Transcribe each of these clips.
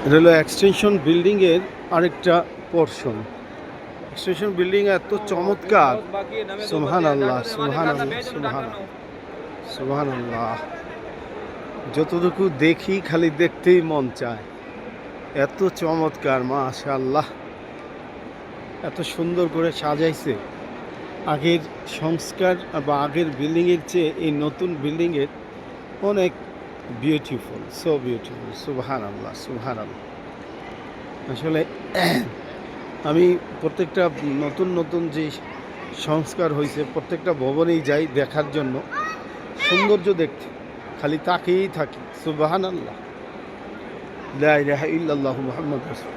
এটা হলো এক্সটেনশন বিল্ডিংয়ের আরেকটা পোর্শন। এক্সটেনশন বিল্ডিং এত চমৎকার, সুবহানাল্লাহ সুবহানাল্লাহ সুবহানাল্লাহ সুবহানাল্লাহ। যতটুকু দেখি খালি দেখতেই মন চায়, এত চমৎকার মাশাআল্লাহ। এত সুন্দর করে সাজাইছে। আগের সংস্কার বা আগের বিল্ডিংয়ের চেয়ে এই নতুন বিল্ডিংয়ের অনেক বিউটিফুল, সো বিউটিফুল, সুবহানাল্লাহ সুবহানাল্লাহ। আসলে আমি প্রত্যেকটা নতুন নতুন যে সংস্কার হয়েছে প্রত্যেকটা ভবনেই যাই দেখার জন্য, সৌন্দর্য দেখতে খালি তাকিয়েই থাকি। সুবহানাল্লাহ, লা ইলাহা ইল্লাল্লাহু মুহাম্মাদুর রাসূল।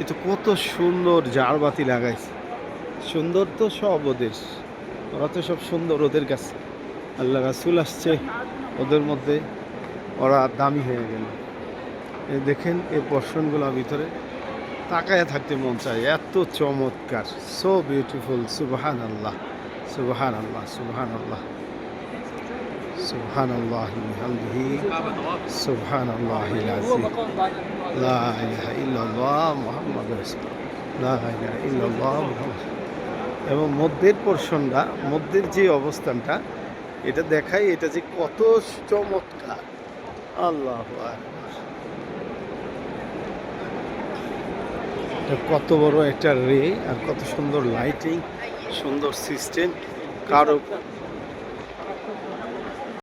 এ তো কত সুন্দর ঝাড়বাতি লাগাইছে। সুন্দর তো সব ওদের, ওরা তো সব সুন্দর ওদের কাছে। আল্লাহ রাসূল আসছে ওদের মধ্যে, ওরা দামি হয়ে গেল। দেখেন এই পোর্শনগুলো ভিতরে তাকায় থাকতে মন চায়, এত চমৎকার, সো বিউটিফুল। সুবহানাল্লাহ সুবহানাল্লাহ সুবহানাল্লাহ সুবহানাল্লাহি বিহামদিহি সুবহানাল্লাহিল আযীম। লা ইলাহা ইল্লাল্লাহ মুহাম্মাদুর রাসূলুল্লাহ, লা ইলাহা ইল্লাল্লাহ মুহাম্মাদ। এবং মধ্যের পোর্শনটা, মধ্যের যে অবস্থানটা, এটা দেখাই এটা যে কত চমৎকার। আল্লাহু আকবার, এটা কত বড় একটা রে, আর কত সুন্দর লাইটিং, সুন্দর সিস্টেম, কারো